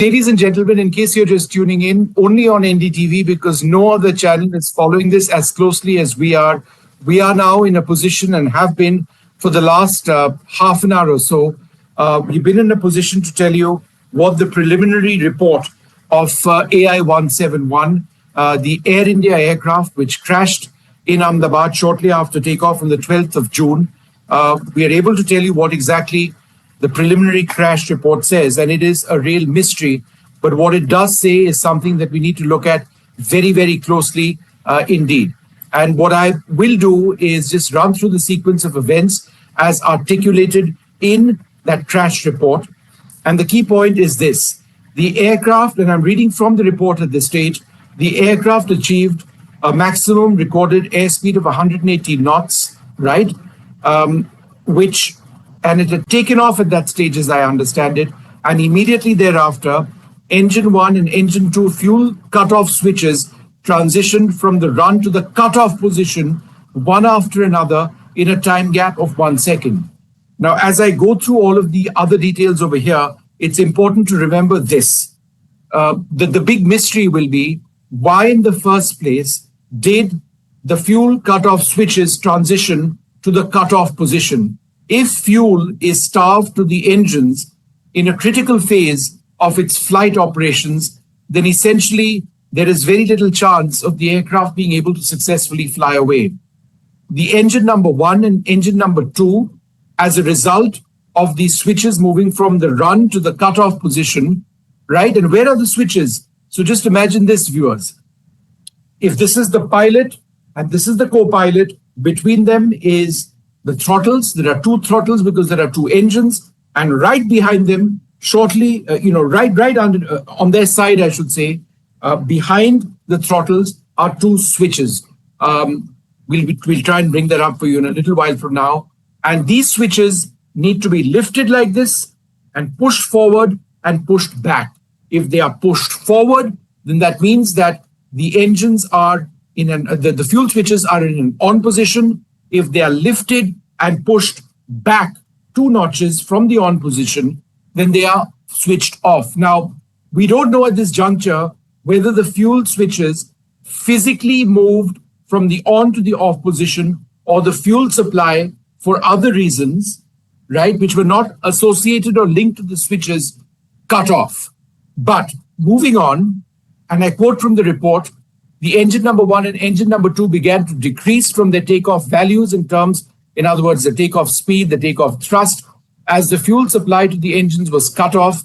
Ladies and gentlemen, in case you're just tuning in, only on NDTV because no other channel is following this as closely as we are. We are now in a position and have been for the last half an hour or so. We've been in a position to tell you what the preliminary report of AI 171, the Air India aircraft, which crashed in Ahmedabad shortly after takeoff on the 12th of June. We are able to tell you what exactly the preliminary crash report says, and it is a real mystery. But what it does say is something that we need to look at very, very closely indeed. And what I will do is just run through the sequence of events as articulated in that crash report. And the key point is this. The aircraft, and I'm reading from the report at this stage, the aircraft achieved a maximum recorded airspeed of 180 knots, right? And it had taken off at that stage, as I understand it. And immediately thereafter, engine 1 and engine 2 fuel cutoff switches transitioned from the run to the cutoff position, one after another, in a time gap of 1 second. Now, as I go through all of the other details over here, it's important to remember this. The big mystery will be, why in the first place did the fuel cutoff switches transition to the cutoff position? If fuel is starved to the engines in a critical phase of its flight operations, then essentially there is very little chance of the aircraft being able to successfully fly away. The engine number 1 and engine number 2, as a result of these switches moving from the run to the cutoff position, right? And where are the switches? So just imagine this, viewers. If this is the pilot and this is the co-pilot, between them is the throttles. There are 2 throttles because there are 2 engines, and right behind them, shortly, right under, on their side, I should say, behind the throttles are 2 switches. We'll try and bring that up for you in a little while from now. And these switches need to be lifted like this and pushed forward and pushed back. If they are pushed forward, then that means that the engines are in the fuel switches are in an on position. If they are lifted and pushed back 2 notches from the on position, then they are switched off. Now, we don't know at this juncture whether the fuel switches physically moved from the on to the off position or the fuel supply for other reasons, right, which were not associated or linked to the switches, cut off. But moving on, and I quote from the report, the engine number 1 and engine number 2 began to decrease from their takeoff values in other words, the takeoff speed, the takeoff thrust, as the fuel supply to the engines was cut off.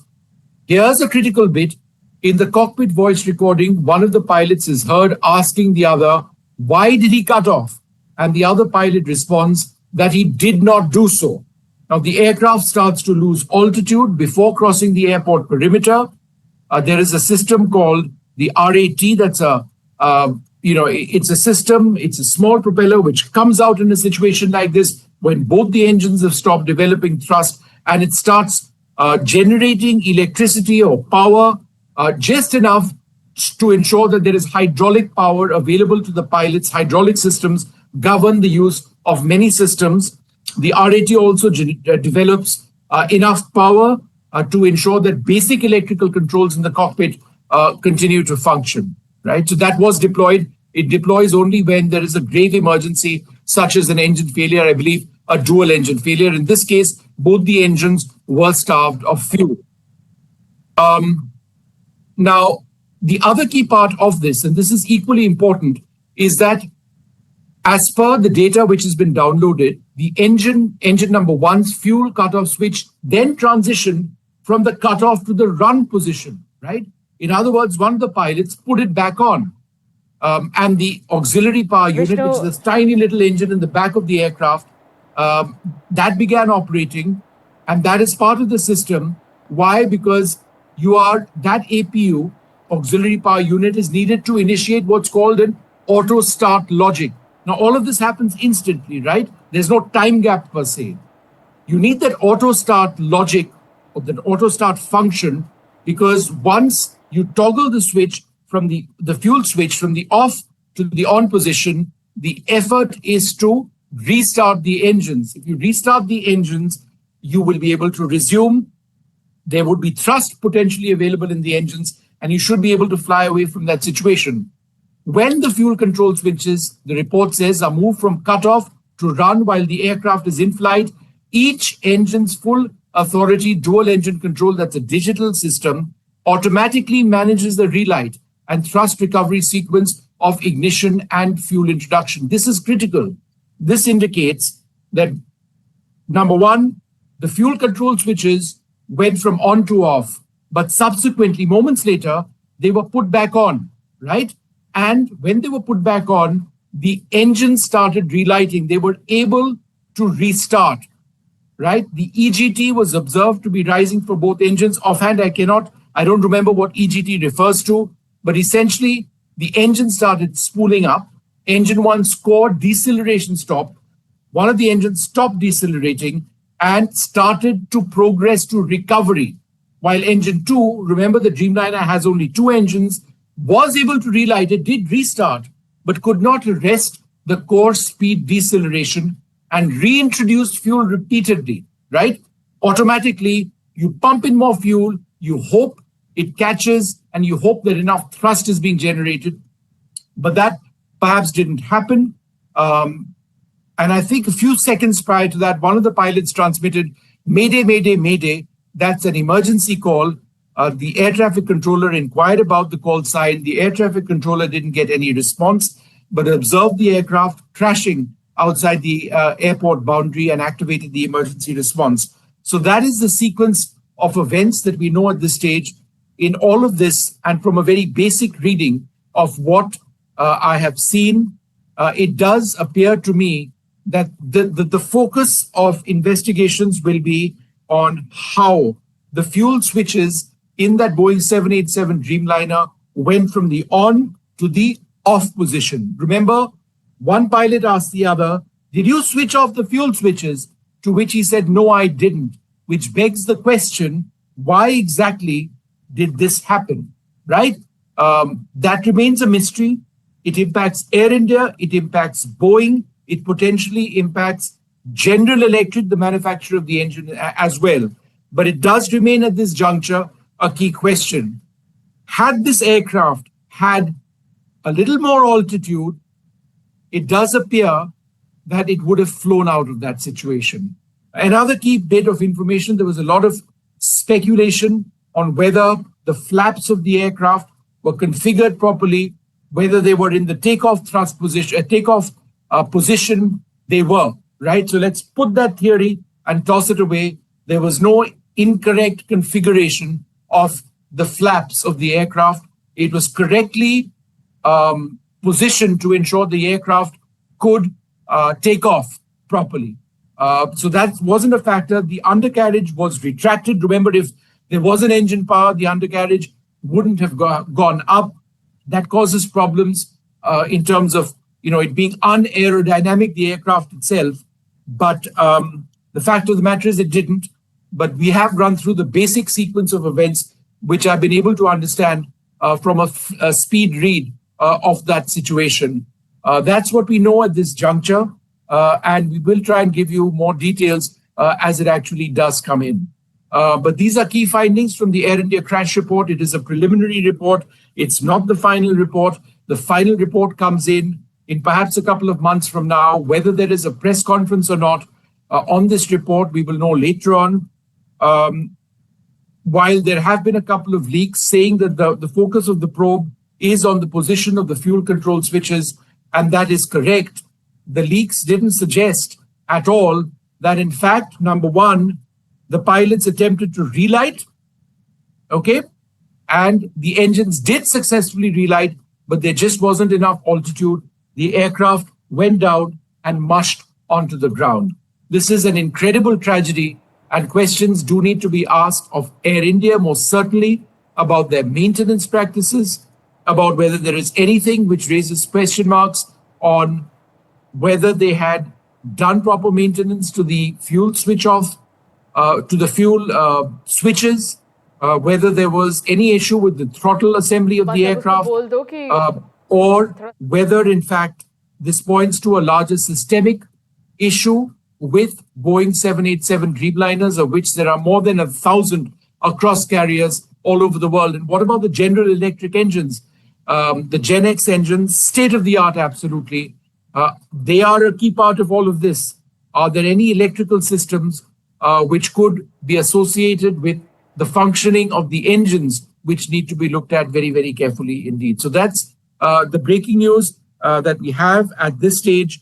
Here's a critical bit. In the cockpit voice recording, one of the pilots is heard asking the other, why did he cut off? And the other pilot responds that he did not do so. Now, the aircraft starts to lose altitude before crossing the airport perimeter. There is a system called the RAT. That's it's a system, it's a small propeller which comes out in a situation like this when both the engines have stopped developing thrust, and it starts generating electricity or power just enough to ensure that there is hydraulic power available to the pilots. Hydraulic systems govern the use of many systems. The RAT also develops enough power to ensure that basic electrical controls in the cockpit continue to function. Right, so that was deployed. It deploys only when there is a grave emergency, such as an engine failure, I believe a dual engine failure. In this case, both the engines were starved of fuel. Now, the other key part of this, and this is equally important, is that as per the data which has been downloaded, the engine number 1's fuel cutoff switch then transitioned from the cutoff to the run position, right? In other words, one of the pilots put it back on. And the auxiliary power unit, which is this tiny little engine in the back of the aircraft, that began operating. And that is part of the system. Why? Because that APU, auxiliary power unit, is needed to initiate what's called an auto start logic. Now, all of this happens instantly, right? There's no time gap per se. You need that auto start logic or that auto start function, because once you toggle the switch from the fuel switch from the off to the on position, the effort is to restart the engines. If you restart the engines, you will be able to resume there would be thrust potentially available in the engines, and you should be able to fly away from that situation. When the fuel control switches, the report says, are moved from cutoff to run while the aircraft is in flight, each engine's full authority dual engine control, that's a digital system, automatically manages the relight and thrust recovery sequence of ignition and fuel introduction. This is critical. This indicates that, number one, the fuel control switches went from on to off, but subsequently, moments later, they were put back on, right? And when they were put back on, the engine started relighting. They were able to restart, right? The EGT was observed to be rising for both engines. Offhand, I don't remember what EGT refers to, but essentially the engine started spooling up. Engine 1's core deceleration stopped. One of the engines stopped decelerating and started to progress to recovery. While engine 2, remember the Dreamliner has only 2 engines, was able to relight it, did restart, but could not arrest the core speed deceleration and reintroduced fuel repeatedly, right? Automatically, you pump in more fuel, you hope it catches, and you hope that enough thrust is being generated. But that perhaps didn't happen. And I think a few seconds prior to that, one of the pilots transmitted, "Mayday, mayday, mayday." That's an emergency call. The air traffic controller inquired about the call sign. The air traffic controller didn't get any response, but observed the aircraft crashing outside the airport boundary and activated the emergency response. So that is the sequence of events that we know at this stage. In all of this, and from a very basic reading of what I have seen, it does appear to me that the focus of investigations will be on how the fuel switches in that Boeing 787 Dreamliner went from the on to the off position. Remember, one pilot asked the other, "Did you switch off the fuel switches?" To which he said, "No, I didn't," which begs the question, why exactly did this happen, right? That remains a mystery. It impacts Air India, it impacts Boeing, it potentially impacts General Electric, the manufacturer of the engine, as well. But it does remain at this juncture a key question. Had this aircraft had a little more altitude, it does appear that it would have flown out of that situation. Another key bit of information, there was a lot of speculation on whether the flaps of the aircraft were configured properly, whether they were in the takeoff thrust position, position they were, right? So let's put that theory and toss it away. There was no incorrect configuration of the flaps of the aircraft. It was correctly positioned to ensure the aircraft could take off properly. So that wasn't a factor. The undercarriage was retracted. Remember, if there was an engine power, the undercarriage wouldn't have gone up. That causes problems in terms of it being unaerodynamic, the aircraft itself. But the fact of the matter is it didn't. But we have run through the basic sequence of events, which I've been able to understand from a speed read of that situation. That's what we know at this juncture. And we will try and give you more details as it actually does come in. But these are key findings from the Air India crash report. It is a preliminary report. It's not the final report. The final report comes in perhaps a couple of months from now. Whether there is a press conference or not on this report, we will know later on. While there have been a couple of leaks saying that the focus of the probe is on the position of the fuel control switches, and that is correct, the leaks didn't suggest at all that, in fact, number one, the pilots attempted to relight, okay? And the engines did successfully relight, but there just wasn't enough altitude. The aircraft went down and mushed onto the ground. This is an incredible tragedy, and questions do need to be asked of Air India, most certainly, about their maintenance practices, about whether there is anything which raises question marks on whether they had done proper maintenance to the fuel switch off, to the fuel switches, whether there was any issue with the throttle assembly of the aircraft, or whether, in fact, this points to a larger systemic issue with Boeing 787 Dreamliners, of which there are more than 1,000 across carriers all over the world. And what about the General Electric engines? The Gen X engines, state of the art, absolutely. They are a key part of all of this. Are there any electrical systems which could be associated with the functioning of the engines, which need to be looked at very, very carefully indeed? So that's the breaking news that we have at this stage.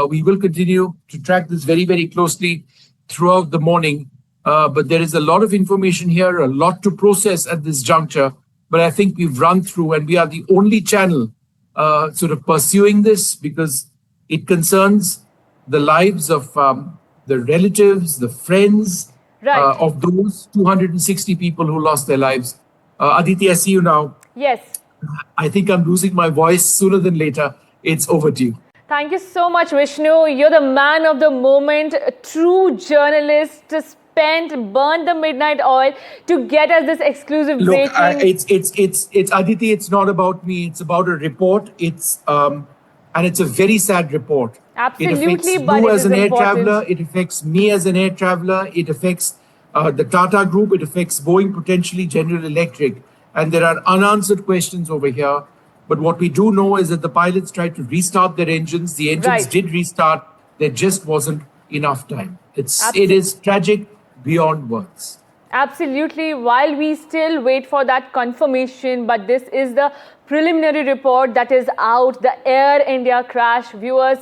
We will continue to track this very, very closely throughout the morning. But there is a lot of information here, a lot to process at this juncture. But I think we've run through, and we are the only channel sort of pursuing this because it concerns the lives of the relatives, the friends of those 260 people who lost their lives. Aditi, I see you now. Yes. I think I'm losing my voice sooner than later. It's over to you. Thank you so much, Vishnu. You're the man of the moment, a true journalist, burned the midnight oil to get us this exclusive breaking. It's Aditi. It's not about me. It's about a report. And it's a very sad report. Absolutely, it affects but you it as is an air important. traveler. It affects me as an air traveler. It affects the Tata Group. It affects Boeing, potentially General Electric. And there are unanswered questions over here. But what we do know is that the pilots tried to restart their engines. The engines did restart. There just wasn't enough time. It is tragic beyond words. Absolutely. While we still wait for that confirmation, but this is the preliminary report that is out, the Air India crash. Viewers,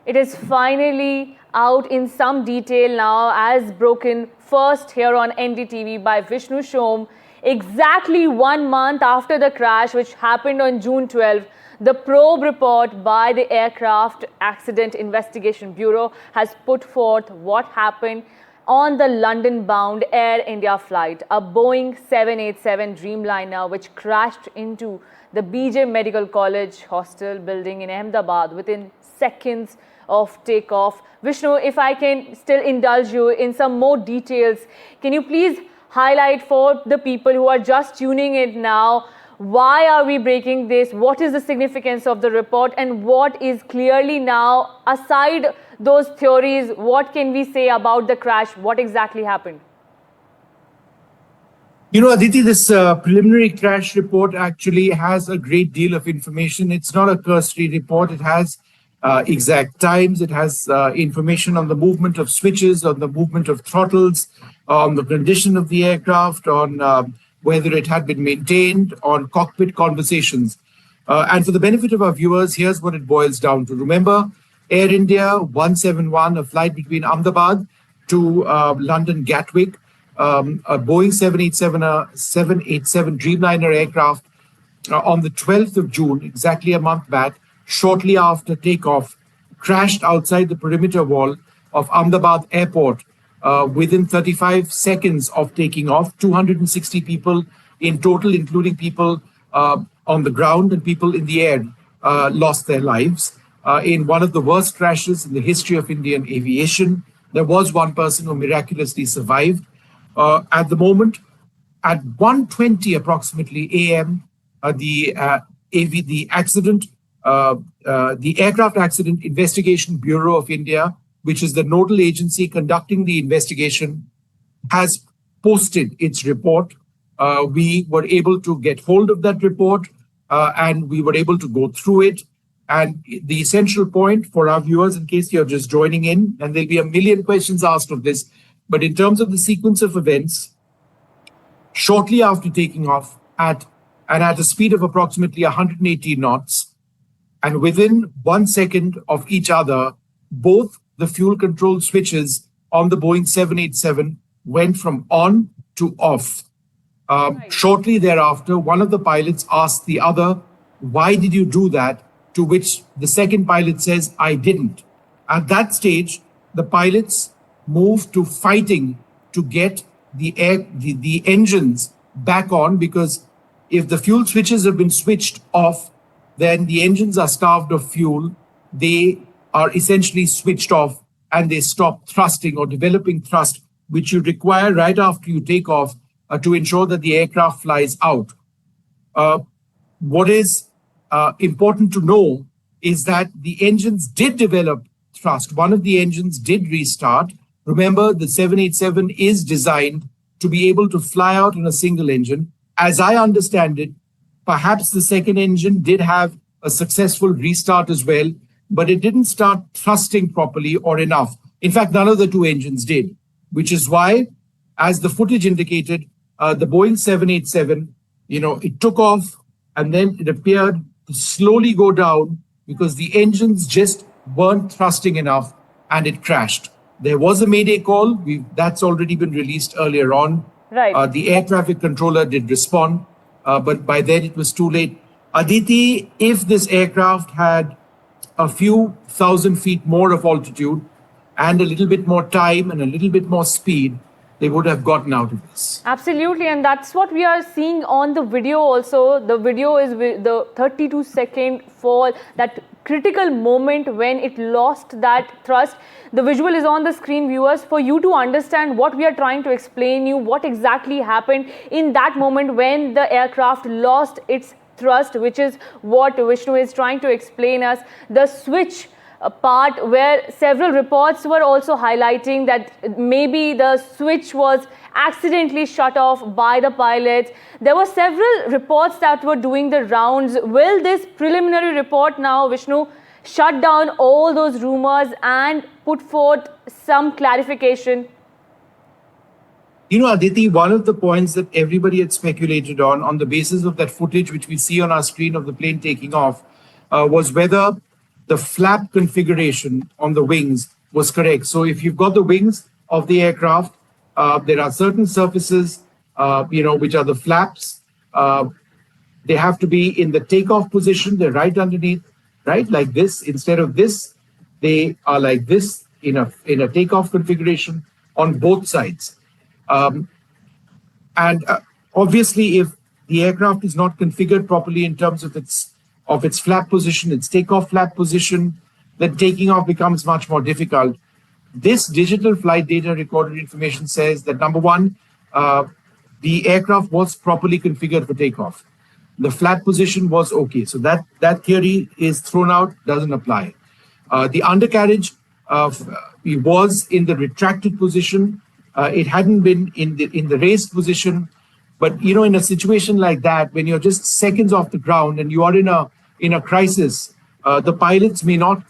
it is finally out in some detail now, as broken first here on NDTV by Vishnu Shom. Exactly 1 month after the crash, which happened on June 12, the probe report by the Aircraft Accident Investigation Bureau has put forth what happened on the London-bound Air India flight, a Boeing 787 Dreamliner, which crashed into the BJ Medical College hostel building in Ahmedabad within seconds of takeoff. Vishnu, if I can still indulge you in some more details, can you please highlight for the people who are just tuning in now, why are we breaking this? What is the significance of the report? And what is clearly now, aside those theories, what can we say about the crash? What exactly happened? You know, Aditi, this preliminary crash report actually has a great deal of information. It's not a cursory report. It has exact times. It has information on the movement of switches, on the movement of throttles, on the condition of the aircraft, on whether it had been maintained, on cockpit conversations. And for the benefit of our viewers, here's what it boils down to. Remember, Air India 171, a flight between Ahmedabad to London Gatwick, a Boeing 787 Dreamliner aircraft on the 12th of June, exactly a month back, shortly after takeoff, crashed outside the perimeter wall of Ahmedabad Airport within 35 seconds of taking off. 260 people in total, including people on the ground and people in the air, lost their lives in one of the worst crashes in the history of Indian aviation. There was one person who miraculously survived. At the moment, at 1:20 approximately a.m., the Aircraft Accident Investigation Bureau of India, which is the nodal agency conducting the investigation, has posted its report. We were able to get hold of that report and we were able to go through it. And the essential point for our viewers, in case you're just joining in, and there'll be a million questions asked of this, but in terms of the sequence of events, shortly after taking off at a speed of approximately 180 knots, and within 1 second of each other, both the fuel control switches on the Boeing 787 went from on to off. Shortly thereafter, one of the pilots asked the other, "Why did you do that?" To which the second pilot says, "I didn't." At that stage, the pilots moved to fighting to get the engines back on, because if the fuel switches have been switched off, then the engines are starved of fuel. They are essentially switched off and they stop thrusting or developing thrust, which you require right after you take off to ensure that the aircraft flies out. What is important to know is that the engines did develop thrust. One of the engines did restart. Remember, the 787 is designed to be able to fly out in a single engine. As I understand it, perhaps the second engine did have a successful restart as well, but it didn't start thrusting properly or enough. In fact, none of the two engines did, which is why, as the footage indicated, the Boeing 787, it took off and then it appeared to slowly go down because the engines just weren't thrusting enough and it crashed. There was a mayday call. That's already been released earlier on. Right. The air traffic controller did respond, but by then it was too late. Aditi, if this aircraft had a few thousand feet more of altitude and a little bit more time and a little bit more speed, they would have gotten out of this. Absolutely, and that's what we are seeing on the video also. The video is the 32-second fall, that critical moment when it lost that thrust. The visual is on the screen, viewers, for you to understand what we are trying to explain you, what exactly happened in that moment when the aircraft lost its thrust, which is what Vishnu is trying to explain us. The switch part where several reports were also highlighting that maybe the switch was accidentally shut off by the pilots. There were several reports that were doing the rounds. Will this preliminary report now, Vishnu, shut down all those rumors and put forth some clarification? Aditi, one of the points that everybody had speculated on the basis of that footage which we see on our screen of the plane taking off, was whether the flap configuration on the wings was correct. So if you've got the wings of the aircraft, there are certain surfaces, which are the flaps. They have to be in the takeoff position. They're right underneath, right? Like this. Instead of this, they are like this in a takeoff configuration on both sides. Obviously, if the aircraft is not configured properly in terms of its flap position, its takeoff flap position, then taking off becomes much more difficult. This digital flight data recorded information says that, number one, the aircraft was properly configured for takeoff. The flap position was okay. So that theory is thrown out, doesn't apply. The undercarriage was in the retracted position. It hadn't been in the raised position. But, in a situation like that, when you're just seconds off the ground and you are in a crisis, the pilots may not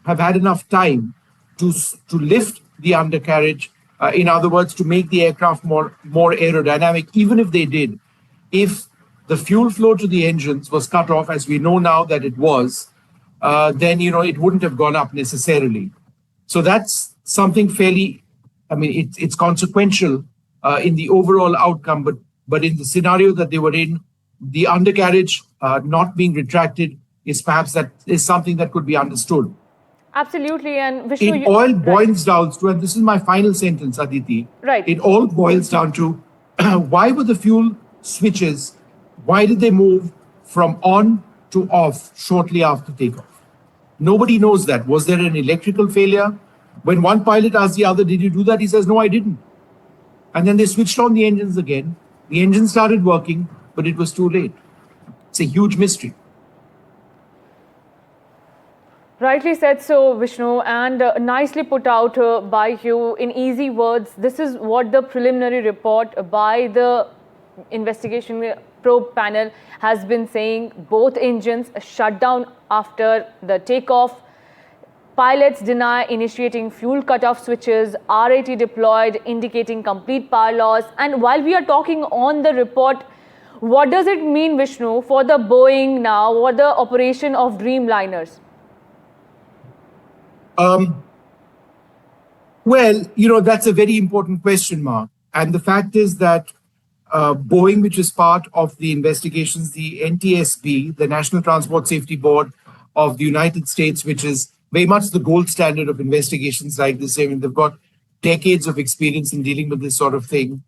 have had enough time to lift the undercarriage. In other words, to make the aircraft more aerodynamic. Even if they did, if the fuel flow to the engines was cut off, as we know now that it was, then, it wouldn't have gone up necessarily. So that's something fairly, it's consequential in the overall outcome, but in the scenario that they were in, the undercarriage not being retracted is perhaps something that could be understood. Absolutely, and Vishnu, it all boils down to, and this is my final sentence, Aditi. Right. It all boils down to why were the fuel switches, why did they move from on to off shortly after takeoff? Nobody knows that. Was there an electrical failure? When one pilot asked the other, did you do that? He says, no, I didn't. And then they switched on the engines again. The engine started working, but it was too late. It's a huge mystery. Rightly said so, Vishnu, and nicely put out by you in easy words. This is what the preliminary report by the investigation probe panel has been saying. Both engines shut down after the takeoff. Pilots deny initiating fuel cutoff switches. RAT deployed, indicating complete power loss. And while we are talking on the report, what does it mean, Vishnu, for the Boeing now, or the operation of Dreamliners? Well, that's a very important question, Mark. And the fact is that Boeing, which is part of the investigations, the NTSB, the National Transport Safety Board of the United States, which is very much the gold standard of investigations like this. They've got decades of experience in dealing with this sort of thing.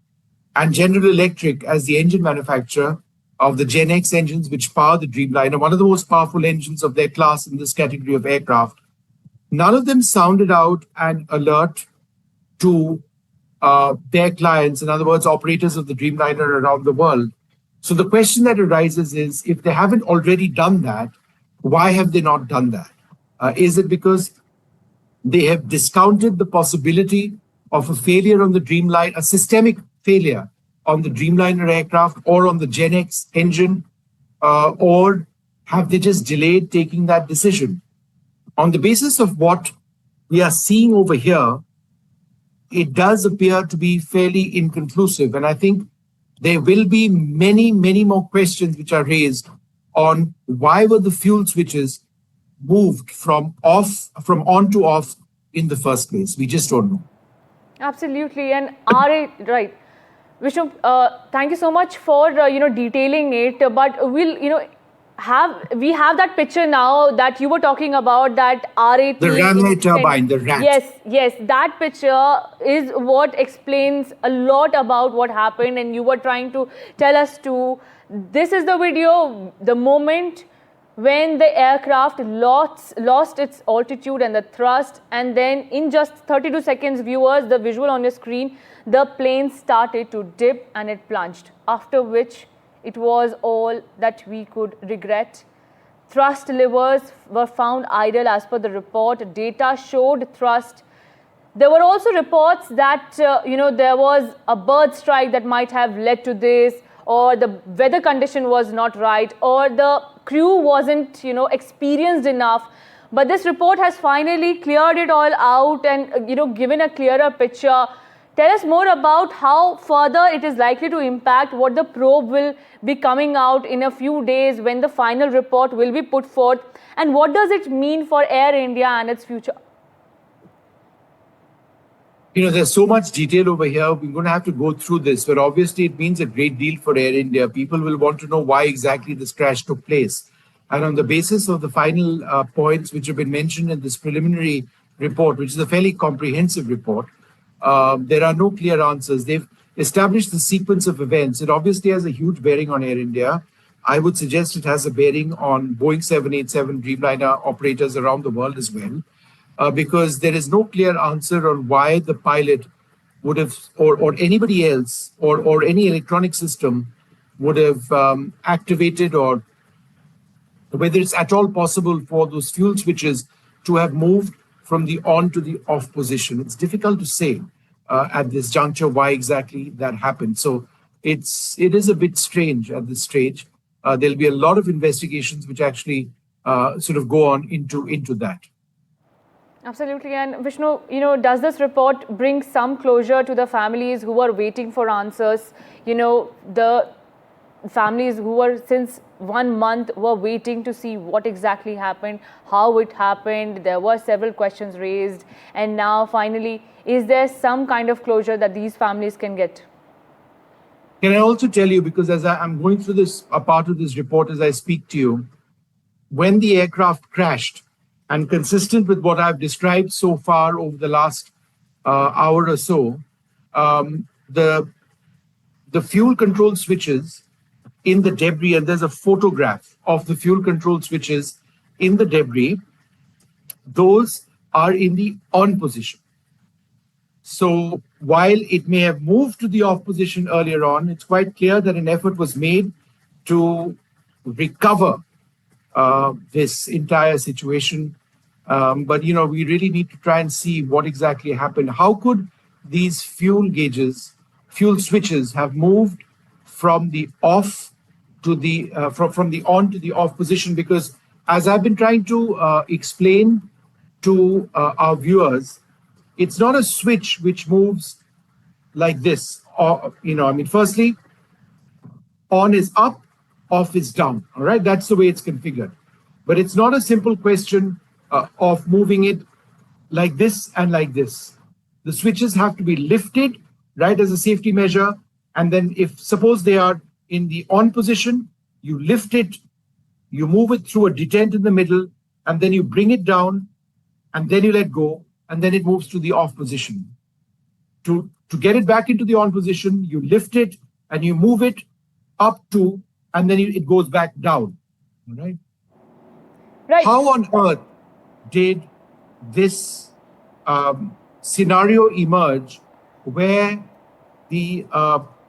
And General Electric, as the engine manufacturer of the Gen X engines, which power the Dreamliner, one of the most powerful engines of their class in this category of aircraft, none of them sounded out an alert to their clients, in other words, operators of the Dreamliner around the world. So the question that arises is, if they haven't already done that, why have they not done that? Is it because they have discounted the possibility of a failure on the Dreamliner, a systemic failure on the Dreamliner aircraft or on the Gen X engine, or have they just delayed taking that decision? On the basis of what we are seeing over here, it does appear to be fairly inconclusive. And I think there will be many, many more questions which are raised on why were the fuel switches moved from on to off in the first place. We just don't know. Absolutely. And right. Vishnu, thank you so much for detailing it. But we have that picture now that you were talking about, that RAT. The ram turbine, the RAT. Yes, that picture is what explains a lot about what happened, and you were trying to tell us to. This is the video, the moment when the aircraft lost its altitude and the thrust, and then in just 32 seconds, viewers, the visual on your screen, the plane started to dip and it plunged, after which it was all that we could regret. Thrust levers were found idle as per the report. Data showed thrust. There were also reports that there was a bird strike that might have led to this, or the weather condition was not right, or the crew wasn't experienced enough. But this report has finally cleared it all out and given a clearer picture. Tell us more about how further it is likely to impact, what the probe will be coming out in a few days when the final report will be put forth, and what does it mean for Air India and its future? There's so much detail over here. We're going to have to go through this, but obviously it means a great deal for Air India. People will want to know why exactly this crash took place. And on the basis of the final points which have been mentioned in this preliminary report, which is a fairly comprehensive report, there are no clear answers. They've established the sequence of events. It obviously has a huge bearing on Air India. I would suggest it has a bearing on Boeing 787 Dreamliner operators around the world as well. Because there is no clear answer on why the pilot would have, or anybody else, or any electronic system would have activated, or whether it's at all possible for those fuel switches to have moved from the on to the off position. It's difficult to say at this juncture why exactly that happened. So it is a bit strange at this stage. There'll be a lot of investigations which actually sort of go on into that. Absolutely. And Vishnu, does this report bring some closure to the families who are waiting for answers? The families who were since 1 month were waiting to see what exactly happened, how it happened. There were several questions raised. And now finally, is there some kind of closure that these families can get? Can I also tell you, because as I'm going through a part of this report as I speak to you, when the aircraft crashed, and consistent with what I've described so far over the last hour or so, the fuel control switches in the debris, and there's a photograph of the fuel control switches in the debris, those are in the on position. So while it may have moved to the off position earlier on, it's quite clear that an effort was made to recover this entire situation. But, we really need to try and see what exactly happened. How could these fuel switches have moved from the off to the, from the on to the off position? Because as I've been trying to explain to our viewers, it's not a switch which moves like this. Firstly, on is up, off is down. All right, that's the way it's configured. But it's not a simple question of moving it like this and like this. The switches have to be lifted, right, as a safety measure. And then if suppose they are in the on position, you lift it, you move it through a detent in the middle, and then you bring it down, and then you let go, and then it moves to the off position. To get it back into the on position, you lift it and you move it up to, and then it goes back down. All right? Right. How on earth did this scenario emerge where the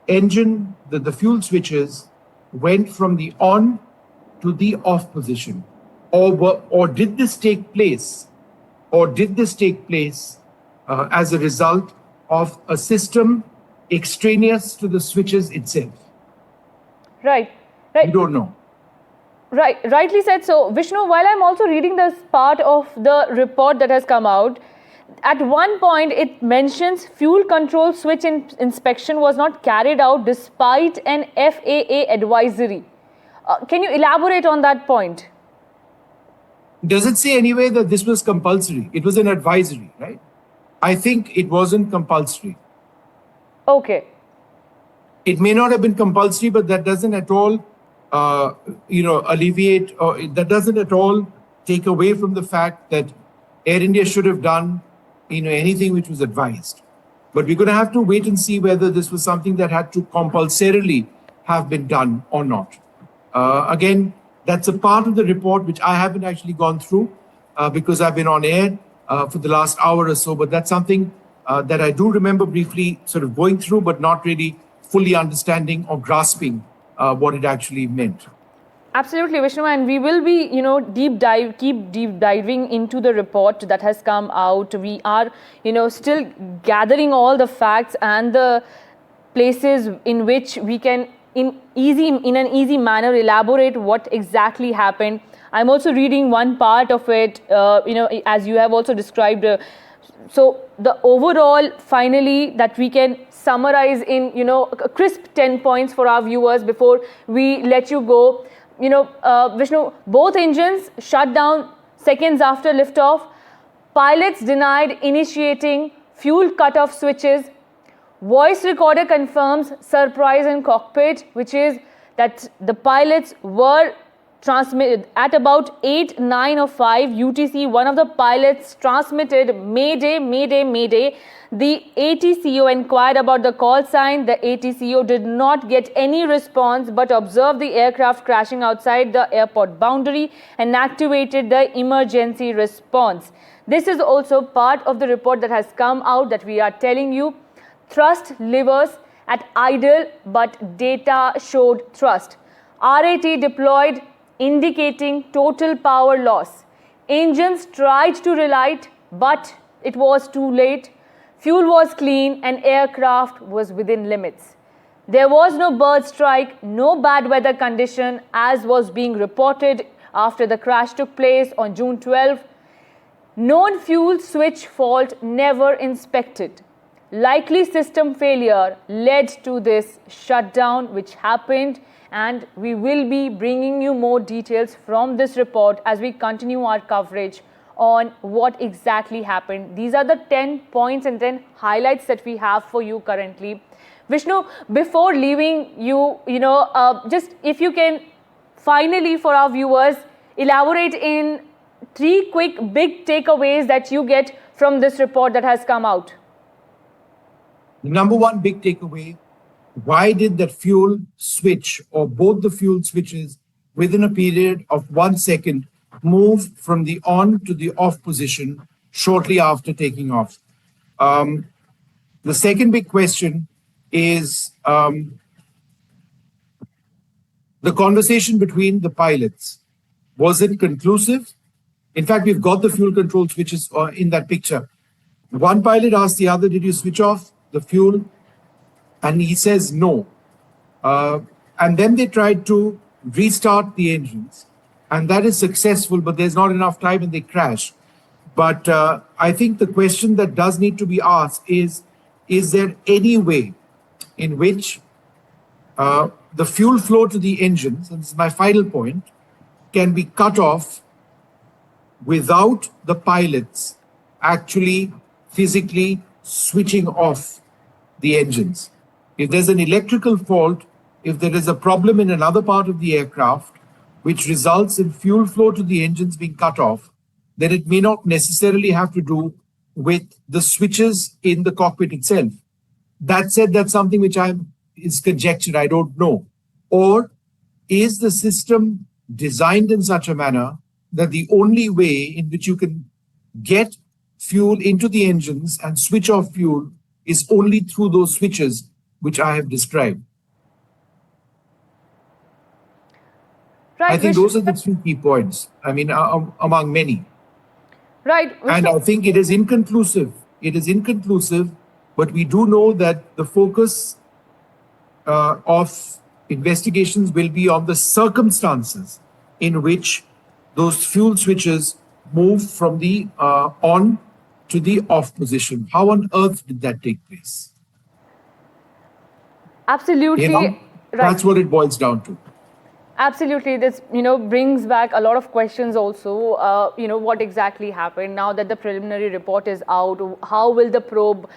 engine, the fuel switches went from the on to the off position? Or did this take place? As a result of a system extraneous to the switches itself. Right. We Right. don't know. Right, rightly said. So, Vishnu, while I'm also reading this part of the report that has come out, at one point it mentions fuel control switch inspection was not carried out despite an FAA advisory. Can you elaborate on that point? Does it say anywhere that this was compulsory? It was an advisory, right? I think it wasn't compulsory. Okay. It may not have been compulsory, but that doesn't at all, alleviate, or that doesn't at all take away from the fact that Air India should have done, anything which was advised. But we're going to have to wait and see whether this was something that had to compulsorily have been done or not. Again, that's a part of the report which I haven't actually gone through because I've been on air for the last hour or so. But that's something that I do remember briefly sort of going through, but not really fully understanding or grasping what it actually meant. Absolutely, Vishnu, and we will be, keep deep diving into the report that has come out. We are, still gathering all the facts and the places in which we can, in an easy manner, elaborate what exactly happened. I'm also reading one part of it, as you have also described. So the overall, finally, that we can summarize in, a crisp 10 points for our viewers before we let you go. Vishnu, both engines shut down seconds after liftoff. Pilots denied initiating fuel cutoff switches. Voice recorder confirms surprise in cockpit, which is that the pilots were transmitted at about 8:09:05 UTC. One of the pilots transmitted Mayday, Mayday, Mayday. The ATCO inquired about the call sign. The ATCO did not get any response but observed the aircraft crashing outside the airport boundary and activated the emergency response. This is also part of the report that has come out that we are telling you. Thrust levers at idle, but data showed thrust. RAT deployed, indicating total power loss. Engines tried to relight, but it was too late. Fuel was clean and aircraft was within limits. There was no bird strike, no bad weather condition as was being reported after the crash took place on June 12. Known fuel switch fault never inspected. Likely system failure led to this shutdown which happened, and we will be bringing you more details from this report as we continue our coverage on what exactly happened. These are the 10 points and 10 highlights that we have for you currently. Vishnu, before leaving you, just if you can finally for our viewers elaborate in 3 quick big takeaways that you get from this report that has come out. Number one big takeaway, why did that fuel switch or both the fuel switches within a period of 1 second move from the on to the off position shortly after taking off? The second big question is the conversation between the pilots. Was it conclusive? In fact, we've got the fuel control switches in that picture. One pilot asked the other, did you switch off the fuel? And he says no. And then they tried to restart the engines. And that is successful, but there's not enough time and they crash. But I think the question that does need to be asked is there any way in which the fuel flow to the engines, and this is my final point, can be cut off without the pilots actually physically switching off the engines? If there's an electrical fault, if there is a problem in another part of the aircraft, which results in fuel flow to the engines being cut off, then it may not necessarily have to do with the switches in the cockpit itself. That said, that's something which is conjecture, I don't know. Or is the system designed in such a manner that the only way in which you can get fuel into the engines and switch off fuel is only through those switches which I have described? Right, I think those are the 3 key points, among many. Right. And I think it is inconclusive. It is inconclusive But we do know that the focus of investigations will be on the circumstances in which those fuel switches move from the on to the off position. How on earth did that take place? Absolutely That's right. what it boils down to. Absolutely, this brings back a lot of questions. Also, what exactly happened now that the preliminary report is out? How will the probe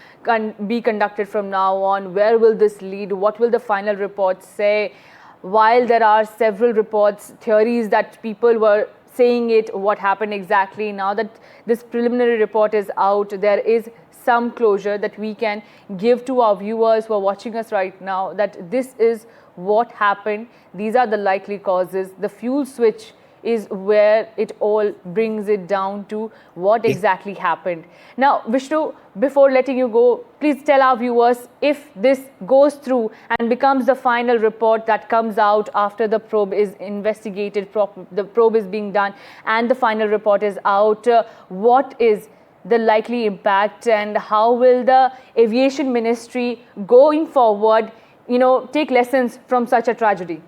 be conducted from now on? Where will this lead? What will the final report say? While there are several reports, theories that people were saying it, what happened exactly? Now that this preliminary report is out, there is some closure that we can give to our viewers who are watching us right now, that this is what happened. These are the likely causes. The fuel switch is where it all brings it down to what exactly happened. Now, Vishnu, before letting you go, please tell our viewers, if this goes through and becomes the final report that comes out after the probe is investigated, the probe is being done and the final report is out, what is the likely impact and how will the aviation ministry going forward take lessons from such a tragedy?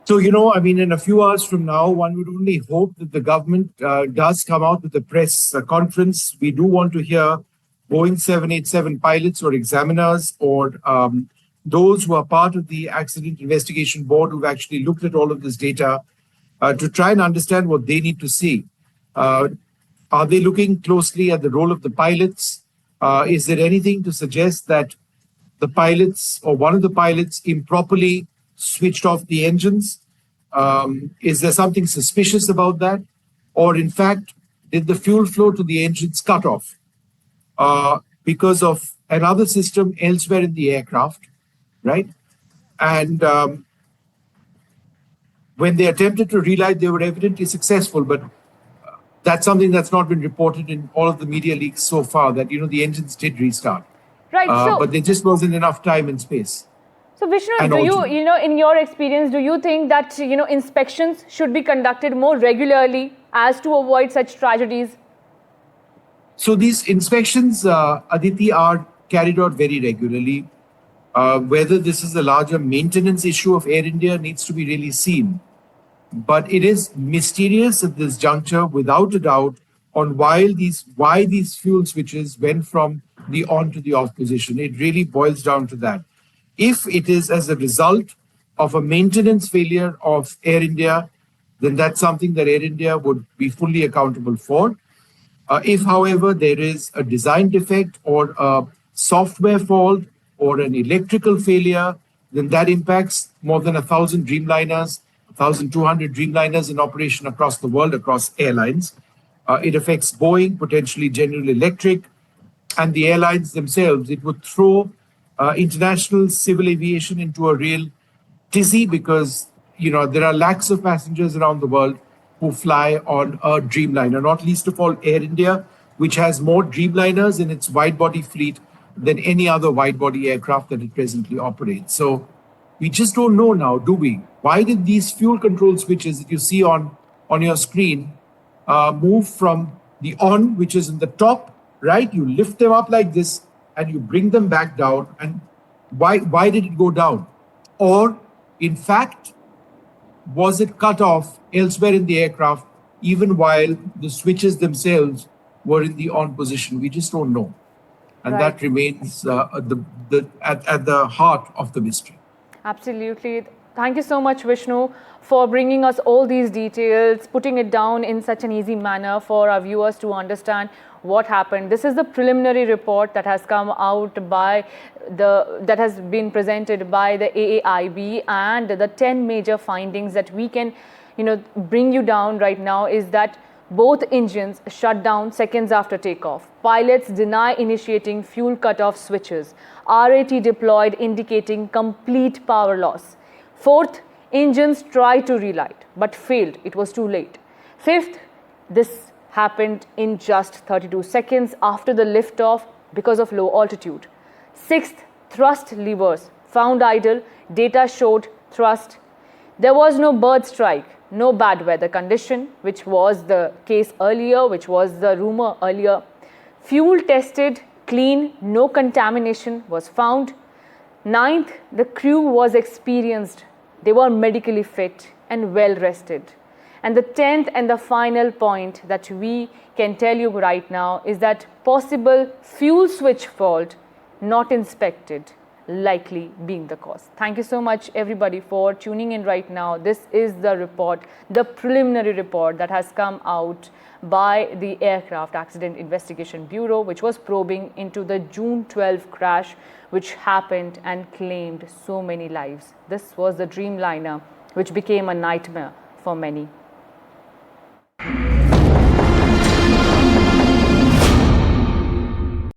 So, in a few hours from now, one would only hope that the government does come out with a press conference. We do want to hear Boeing 787 pilots or examiners or those who are part of the Accident Investigation Board who've actually looked at all of this data to try and understand what they need to see. Are they looking closely at the role of the pilots? Is there anything to suggest that the pilots or one of the pilots improperly switched off the engines? Is there something suspicious about that? Or in fact, did the fuel flow to the engines cut off because of another system elsewhere in the aircraft, right? And when they attempted to relight, they were evidently successful, but that's something that's not been reported in all of the media leaks so far, that, the engines did restart. Right. But there just wasn't enough time and space. So Vishnu, do you, in your experience, do you think that, inspections should be conducted more regularly as to avoid such tragedies? So these inspections, Aditi, are carried out very regularly. Whether this is a larger maintenance issue of Air India needs to be really seen. But it is mysterious at this juncture, without a doubt, on why these fuel switches went from the on to the off position. It really boils down to that. If it is as a result of a maintenance failure of Air India, then that's something that Air India would be fully accountable for. If, however, there is a design defect or a software fault or an electrical failure, then that impacts more than 1,000 Dreamliners, 1,200 Dreamliners in operation across the world, across airlines. It affects Boeing, potentially General Electric, and the airlines themselves. It would throw international civil aviation into a real tizzy because, there are lakhs of passengers around the world who fly on a Dreamliner, not least of all Air India, which has more Dreamliners in its wide-body fleet than any other wide-body aircraft that it presently operates. So we just don't know now, do we? Why did these fuel control switches that you see on your screen move from the on, which is in the top, right? You lift them up like this and you bring them back down. And why did it go down? Or, in fact, was it cut off elsewhere in the aircraft, even while the switches themselves were in the on position? We just don't know. And that remains at the heart of the mystery. Absolutely. Thank you so much, Vishnu, for bringing us all these details, putting it down in such an easy manner for our viewers to understand what happened. This is the preliminary report that has come out that has been presented by the AAIB, and the 10 major findings that we can, bring you down right now is that both engines shut down seconds after takeoff. Pilots deny initiating fuel cutoff switches. RAT deployed indicating complete power loss. Fourth, engines tried to relight but failed. It was too late. Fifth, this happened in just 32 seconds after the liftoff because of low altitude. Sixth, thrust levers found idle. Data showed thrust. There was no bird strike, no bad weather condition, which was the case earlier, which was the rumor earlier. Fuel tested clean, no contamination was found. Ninth, the crew was experienced. They were medically fit and well rested. And the 10th and the final point that we can tell you right now is that possible fuel switch fault not inspected, likely being the cause. Thank you so much everybody for tuning in right now. This is the report, the preliminary report that has come out by the Aircraft Accident Investigation Bureau, which was probing into the June 12 crash which happened and claimed so many lives. This was the Dreamliner which became a nightmare for many.